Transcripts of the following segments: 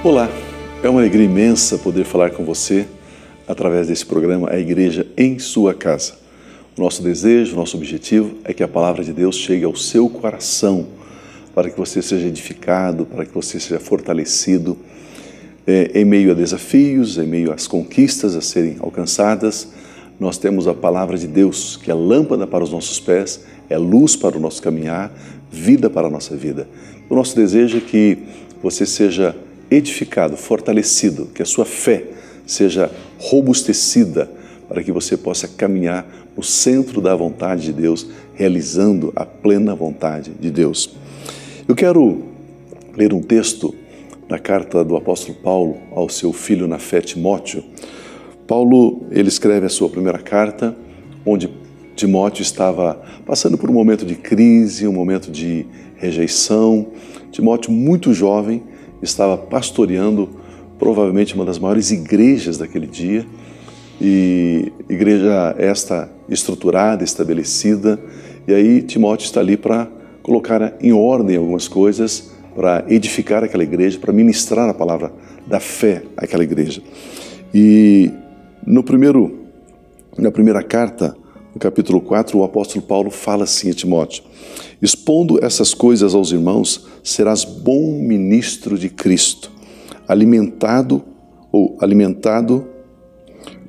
Olá, é uma alegria imensa poder falar com você através desse programa A Igreja em Sua Casa. O nosso desejo, o nosso objetivo é que a palavra de Deus chegue ao seu coração para que você seja edificado, para que você seja fortalecido em meio a desafios, em meio às conquistas a serem alcançadas. Nós temos a palavra de Deus, que é lâmpada para os nossos pés, é luz para o nosso caminhar, vida para a nossa vida. O nosso desejo é que você seja edificado, fortalecido, que a sua fé seja robustecida para que você possa caminhar no centro da vontade de Deus, realizando a plena vontade de Deus. Eu quero ler um texto da carta do apóstolo Paulo ao seu filho na fé, Timóteo. Paulo, ele escreve a sua primeira carta, onde Timóteo estava passando por um momento de crise, um momento de rejeição. Timóteo, muito jovem, estava pastoreando provavelmente uma das maiores igrejas daquele dia, e igreja esta estruturada, estabelecida, e aí Timóteo está ali para colocar em ordem algumas coisas, para edificar aquela igreja, para ministrar a palavra da fé àquela igreja. E na primeira carta, no capítulo 4, o apóstolo Paulo fala assim a Timóteo: expondo essas coisas aos irmãos, serás bom ministro de Cristo, alimentado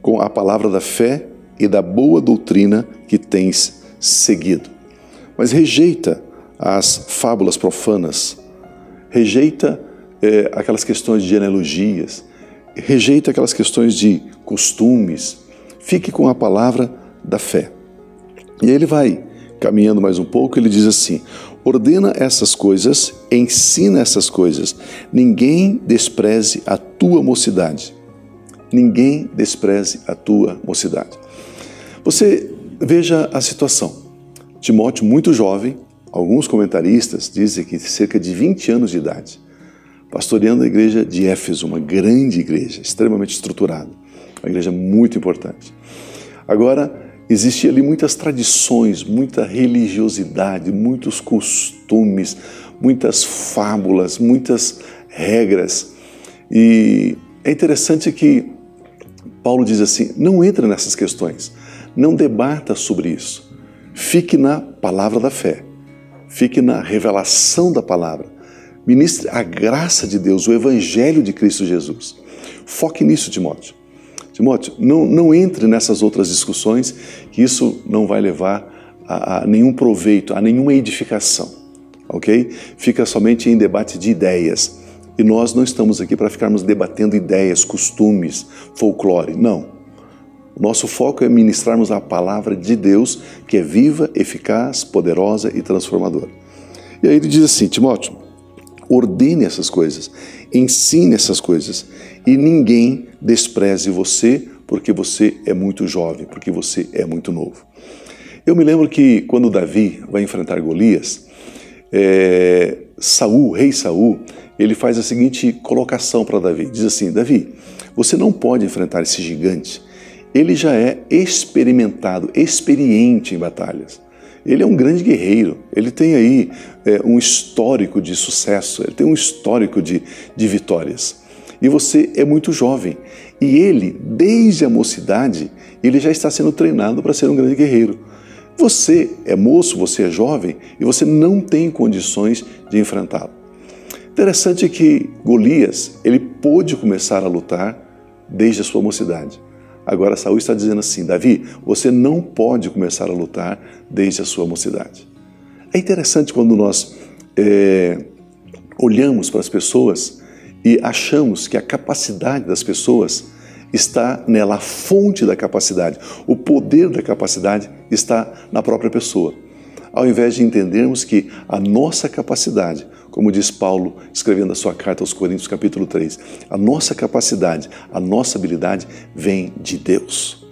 com a palavra da fé e da boa doutrina que tens seguido. Mas rejeita as fábulas profanas, rejeita aquelas questões de genealogias, rejeita aquelas questões de costumes, fique com a palavra da fé. E ele vai caminhando mais um pouco, ele diz assim: ordena essas coisas, ensina essas coisas, ninguém despreze a tua mocidade. Ninguém despreze a tua mocidade. Você veja a situação. Timóteo, muito jovem, alguns comentaristas dizem que cerca de 20 anos de idade, pastoreando a igreja de Éfeso, uma grande igreja, extremamente estruturada, uma igreja muito importante. Agora, existia ali muitas tradições, muita religiosidade, muitos costumes, muitas fábulas, muitas regras. E é interessante que Paulo diz assim: não entre nessas questões, não debata sobre isso. Fique na palavra da fé, fique na revelação da palavra. Ministre a graça de Deus, o evangelho de Cristo Jesus. Foque nisso, Timóteo. Timóteo, não entre nessas outras discussões, que isso não vai levar a nenhum proveito, a nenhuma edificação, ok? Fica somente em debate de ideias. E nós não estamos aqui para ficarmos debatendo ideias, costumes, folclore, não. O nosso foco é ministrarmos a palavra de Deus, que é viva, eficaz, poderosa e transformadora. E aí ele diz assim: Timóteo, ordene essas coisas, ensine essas coisas, e ninguém despreze você, porque você é muito jovem, porque você é muito novo. Eu me lembro que quando Davi vai enfrentar Golias, rei Saul, ele faz a seguinte colocação para Davi, diz assim: Davi, você não pode enfrentar esse gigante, ele já é experimentado, experiente em batalhas. Ele é um grande guerreiro, ele tem aí um histórico de sucesso, ele tem um histórico de vitórias. E você é muito jovem. E ele, desde a mocidade, ele já está sendo treinado para ser um grande guerreiro. Você é moço, você é jovem e você não tem condições de enfrentá-lo. Interessante que Golias, ele pôde começar a lutar desde a sua mocidade. Agora Saul está dizendo assim: Davi, você não pode começar a lutar desde a sua mocidade. É interessante quando nós olhamos para as pessoas e achamos que a capacidade das pessoas está nela, a fonte da capacidade, o poder da capacidade está na própria pessoa. Ao invés de entendermos que a nossa capacidade, como diz Paulo escrevendo a sua carta aos Coríntios capítulo 3, a nossa capacidade, a nossa habilidade vem de Deus.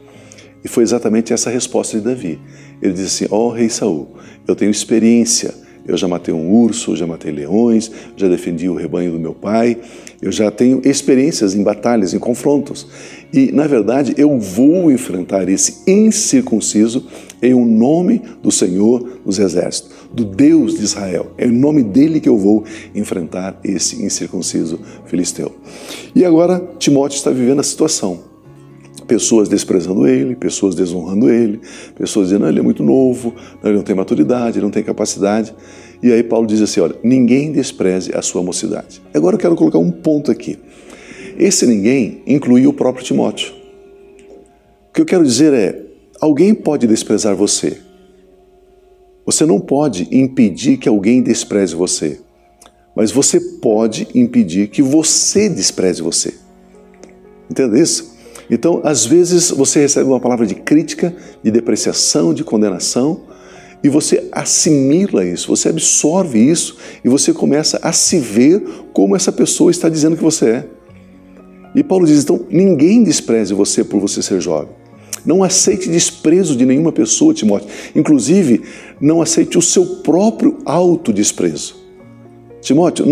E foi exatamente essa a resposta de Davi. Ele disse assim: ó rei Saul, eu tenho experiência, eu já matei um urso, eu já matei leões, já defendi o rebanho do meu pai, eu já tenho experiências em batalhas, em confrontos. E, na verdade, eu vou enfrentar esse incircunciso em um nome do Senhor dos Exércitos, do Deus de Israel. É em nome dele que eu vou enfrentar esse incircunciso filisteu. E agora, Timóteo está vivendo a situação. Pessoas desprezando ele, pessoas desonrando ele, pessoas dizendo, ele é muito novo, ele não tem maturidade, ele não tem capacidade. E aí Paulo diz assim, olha, ninguém despreze a sua mocidade. Agora eu quero colocar um ponto aqui. Esse ninguém inclui o próprio Timóteo. O que eu quero dizer é, alguém pode desprezar você. Você não pode impedir que alguém despreze você, mas você pode impedir que você despreze você. Entende isso? Então, às vezes, você recebe uma palavra de crítica, de depreciação, de condenação, e você assimila isso, você absorve isso, e você começa a se ver como essa pessoa está dizendo que você é. E Paulo diz, então, ninguém despreze você por você ser jovem. Não aceite desprezo de nenhuma pessoa, Timóteo. Inclusive, não aceite o seu próprio autodesprezo. Timóteo,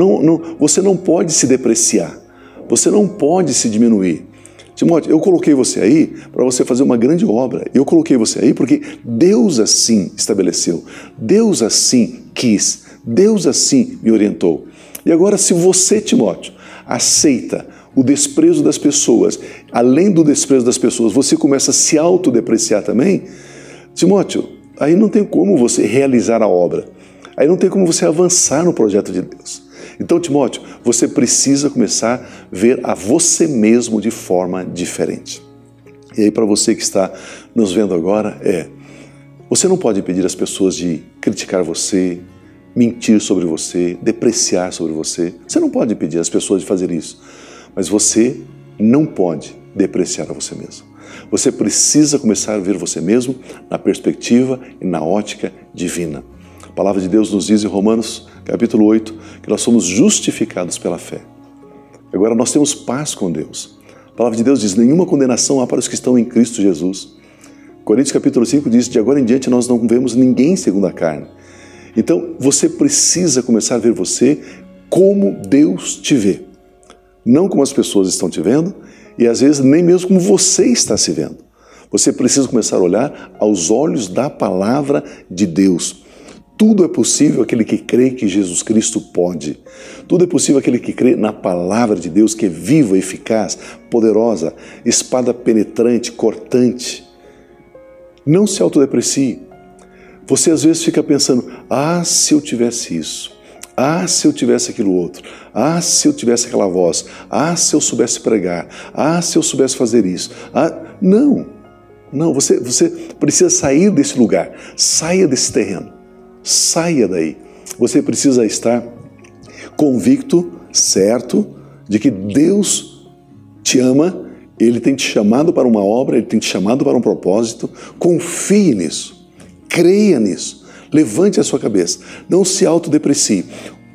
você não pode se depreciar, você não pode se diminuir. Timóteo, eu coloquei você aí para você fazer uma grande obra. Eu coloquei você aí porque Deus assim estabeleceu, Deus assim quis, Deus assim me orientou. E agora, se você, Timóteo, aceita o desprezo das pessoas, além do desprezo das pessoas, você começa a se autodepreciar também, Timóteo, aí não tem como você realizar a obra, aí não tem como você avançar no projeto de Deus. Então, Timóteo, você precisa começar a ver a você mesmo de forma diferente. E aí, para você que está nos vendo agora, você não pode impedir as pessoas de criticar você, mentir sobre você, depreciar sobre você. Você não pode impedir as pessoas de fazer isso. Mas você não pode depreciar a você mesmo. Você precisa começar a ver você mesmo na perspectiva e na ótica divina. A palavra de Deus nos diz em Romanos, capítulo 8, que nós somos justificados pela fé. Agora nós temos paz com Deus. A palavra de Deus diz, nenhuma condenação há para os que estão em Cristo Jesus. Coríntios capítulo 5 diz, de agora em diante nós não vemos ninguém segundo a carne. Então você precisa começar a ver você como Deus te vê. Não como as pessoas estão te vendo e às vezes nem mesmo como você está se vendo. Você precisa começar a olhar aos olhos da palavra de Deus. Tudo é possível aquele que crê que Jesus Cristo pode. Tudo é possível aquele que crê na palavra de Deus, que é viva, eficaz, poderosa, espada penetrante, cortante. Não se autodeprecie. Você às vezes fica pensando, se eu tivesse isso, se eu tivesse aquilo outro, se eu tivesse aquela voz, se eu soubesse pregar, se eu soubesse fazer isso. Não, você precisa sair desse lugar, saia desse terreno. Saia daí. Você precisa estar convicto, certo, de que Deus te ama, Ele tem te chamado para uma obra, Ele tem te chamado para um propósito. Confie nisso, creia nisso, levante a sua cabeça, não se autodeprecie.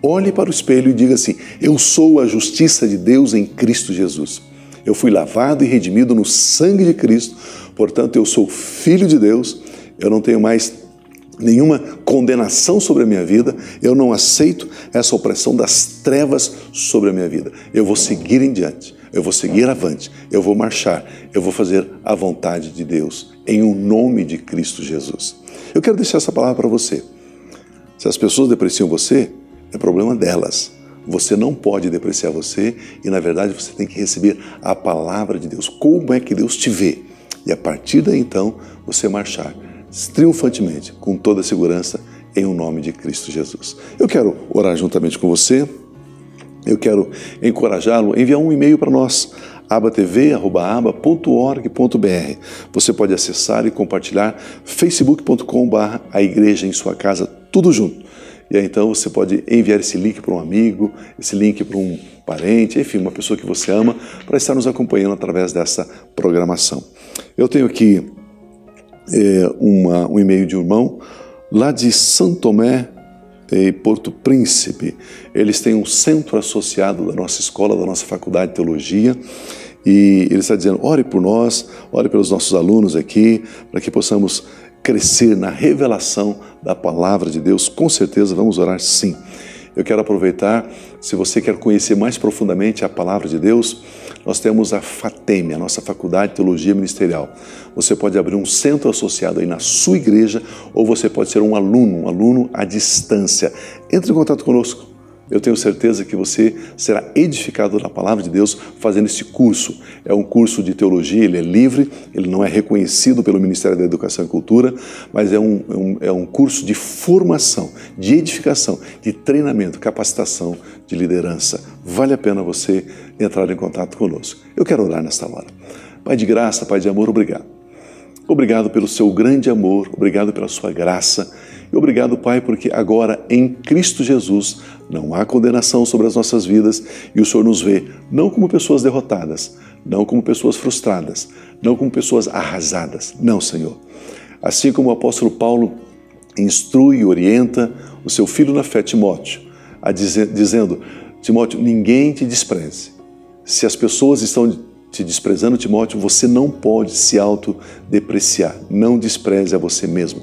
Olhe para o espelho e diga assim, eu sou a justiça de Deus em Cristo Jesus. Eu fui lavado e redimido no sangue de Cristo, portanto eu sou filho de Deus, eu não tenho mais nenhuma condenação sobre a minha vida, eu não aceito essa opressão das trevas sobre a minha vida. Eu vou seguir em diante, eu vou seguir avante, eu vou marchar, eu vou fazer a vontade de Deus, em o nome de Cristo Jesus. Eu quero deixar essa palavra para você. Se as pessoas depreciam você, é problema delas. Você não pode depreciar você e, na verdade, você tem que receber a palavra de Deus. Como é que Deus te vê? E a partir daí, então, você marchar triunfantemente, com toda a segurança, em o nome de Cristo Jesus. Eu quero orar juntamente com você, eu quero encorajá-lo a enviar um e-mail para nós, abatv@aba.org.br. Você pode acessar e compartilhar facebook.com/a igreja em sua casa, tudo junto. E aí então você pode enviar esse link para um amigo, esse link para um parente, enfim, uma pessoa que você ama, para estar nos acompanhando através dessa programação. Eu tenho aqui um e-mail de um irmão lá de São Tomé e Porto Príncipe. Eles têm um centro associado da nossa escola, da nossa faculdade de teologia, e ele está dizendo, ore por nós, ore pelos nossos alunos aqui, para que possamos crescer na revelação da palavra de Deus? Com certeza vamos orar sim. Eu quero aproveitar, se você quer conhecer mais profundamente a palavra de Deus, nós temos a FATEM, a nossa Faculdade de Teologia Ministerial. Você pode abrir um centro associado aí na sua igreja, ou você pode ser um aluno à distância. Entre em contato conosco. Eu tenho certeza que você será edificado na palavra de Deus fazendo esse curso. É um curso de teologia, ele é livre, ele não é reconhecido pelo Ministério da Educação e Cultura, mas é um curso de formação, de edificação, de treinamento, capacitação, de liderança. Vale a pena você entrar em contato conosco. Eu quero orar nesta hora. Pai de graça, Pai de amor, obrigado. Obrigado pelo seu grande amor, obrigado pela sua graça. E obrigado, Pai, porque agora em Cristo Jesus não há condenação sobre as nossas vidas e o Senhor nos vê não como pessoas derrotadas, não como pessoas frustradas, não como pessoas arrasadas. Não, Senhor. Assim como o apóstolo Paulo instrui e orienta o seu filho na fé, Timóteo, dizendo, Timóteo, ninguém te despreze. Se as pessoas estão te desprezando, Timóteo, você não pode se autodepreciar. Não despreze a você mesmo.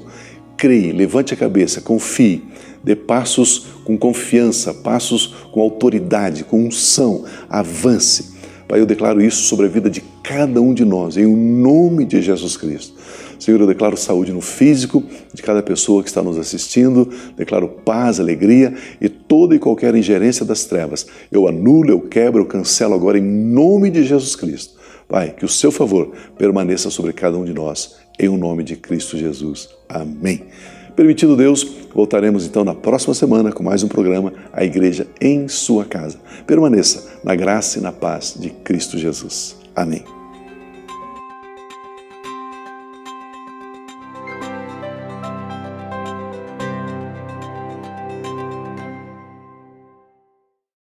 Creia, levante a cabeça, confie, dê passos com confiança, passos com autoridade, com unção, avance. Pai, eu declaro isso sobre a vida de cada um de nós, em nome de Jesus Cristo. Senhor, eu declaro saúde no físico de cada pessoa que está nos assistindo, declaro paz, alegria e toda e qualquer ingerência das trevas. Eu anulo, eu quebro, eu cancelo agora em nome de Jesus Cristo. Pai, que o seu favor permaneça sobre cada um de nós, em o nome de Cristo Jesus. Amém. Permitindo Deus, voltaremos então na próxima semana com mais um programa, A Igreja em Sua Casa. Permaneça na graça e na paz de Cristo Jesus. Amém.